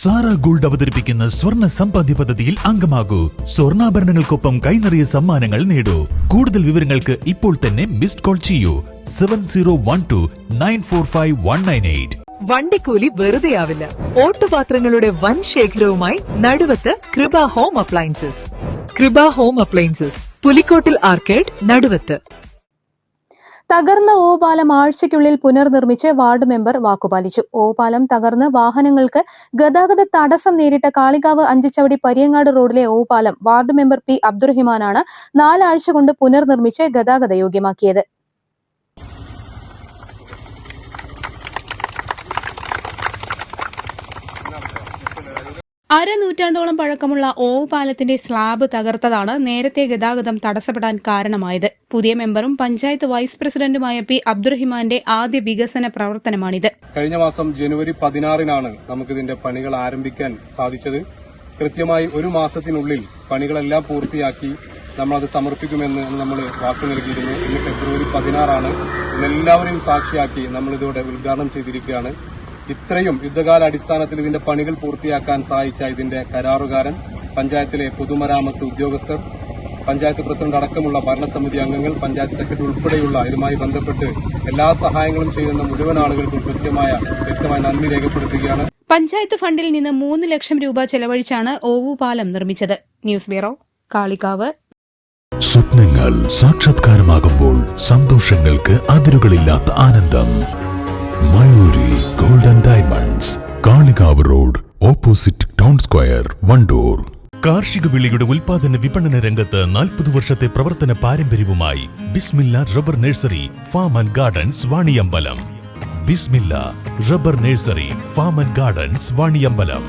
Sara gold അവതരിപ്പിക്കുന്ന സ്വർണ്ണ സമ്പാദ്യ പദ്ധതിയിൽ അംഗമാകൂ. സ്വർണ്ണാഭരണങ്ങൾക്കൊപ്പം കൈനിറിയ സമ്മാനങ്ങൾ നേടൂ. കൂടുതൽ വിവരങ്ങൾക്ക് ഇപ്പോൾ തന്നെ മിസ്ഡ് കോൾ ചെയ്യൂ 7012945198. വണ്ടിക്കൂലി വെറുതെയാവില്ല. ഓട്ടുപാത്രങ്ങളുടെ വൻ ശേഖരവുമായി നടുവത്ത് കൃപ ഹോം അപ്ലയൻസസ്. കൃപ ഹോം അപ്ലയൻസസ്, പുലിക്കോട്ടിൽ ആർക്കേഡ്, നടുവത്ത്. തകർന്ന ഓപാലം ആഴ്ചയ്ക്കുള്ളിൽ പുനർനിർമ്മിച്ച് വാർഡ് മെമ്പർ വാക്കുപാലിച്ചു. ഓപാലം തകർന്ന് വാഹനങ്ങൾക്ക് ഗതാഗത തടസ്സം നേരിട്ട കാളികാവ് അഞ്ചുചവടി പരിയങ്ങാട് റോഡിലെ ഓപാലം വാർഡ് മെമ്പർ പി അബ്ദുറഹിമാനാണ് 4 ആഴ്ച കൊണ്ട് പുനർനിർമ്മിച്ച് ഗതാഗത യോഗ്യമാക്കിയത്. അരനൂറ്റാണ്ടോളം പഴക്കമുള്ള ഓവുപാലത്തിന്റെ സ്ലാബ് തകർത്തതാണ് നേരത്തെ ഗതാഗതം തടസ്സപ്പെടാൻ കാരണമായത്. പുതിയ മെമ്പറും പഞ്ചായത്ത് വൈസ് പ്രസിഡന്റുമായ പി അബ്ദുറഹിമാന്റെ ആദ്യ വികസന പ്രവർത്തനമാണിത്. കഴിഞ്ഞ മാസം ജനുവരി 16-നാണ് നമുക്കിതിന്റെ പണികൾ ആരംഭിക്കാൻ സാധിച്ചത്. കൃത്യമായി 1 മാസത്തിനുള്ളിൽ പണികളെല്ലാം പൂർത്തിയാക്കി നമ്മളത് സമർപ്പിക്കുമെന്ന് നമ്മൾ വാക്ക് നൽകിയിരുന്നു. ഇന്ന് ഫെബ്രുവരി 16-ആണ്. എല്ലാവരെയും സാക്ഷിയാക്കി നമ്മളിതോടെ ഉദ്ഘാടനം ചെയ്തിരിക്കുകയാണ്. ഇത്രയും യുദ്ധകാല അടിസ്ഥാനത്തിൽ ഇതിന്റെ പണികൾ പൂർത്തിയാക്കാൻ സഹായിച്ച ഇതിന്റെ കരാറുകാരൻ, പഞ്ചായത്തിലെ പൊതുമരാമത്ത് ഉദ്യോഗസ്ഥർ, പഞ്ചായത്ത് പ്രസിഡന്റ് അടക്കമുള്ള ഭരണസമിതി അംഗങ്ങൾ, പഞ്ചായത്ത് സെക്രട്ടറി ഉൾപ്പെടെയുള്ള ഇതുമായി ബന്ധപ്പെട്ട് എല്ലാ സഹായങ്ങളും ചെയ്യുന്ന മുഴുവൻ ആളുകൾക്കും വ്യക്തമായ നന്ദി രേഖപ്പെടുത്തുകയാണ്. പഞ്ചായത്ത് ഫണ്ടിൽ നിന്ന് 3 ലക്ഷം രൂപ ചെലവഴിച്ചാണ് ഓവുപാലം നിർമ്മിച്ചത്. News bureau, Kalikavu. സ്വപ്നങ്ങൾ സാക്ഷാത്കാരമാകുമ്പോൾ സന്തോഷങ്ങൾക്ക് അതിരുകളില്ലാത്ത ആനന്ദം. Mayuri gold and diamonds, Kalikavu road, opposite town square, Wandoor. കാർഷിക വിളിയുടെ ഉൽപാദന വിപണന രംഗത്ത് 40 വർഷത്തെ പ്രവർത്തന പാരമ്പര്യവുമായി Bismillah rubber nursery, farm and gardens, Vaniyambalam. Bismillah rubber nursery, farm and gardens, Vaniyambalam.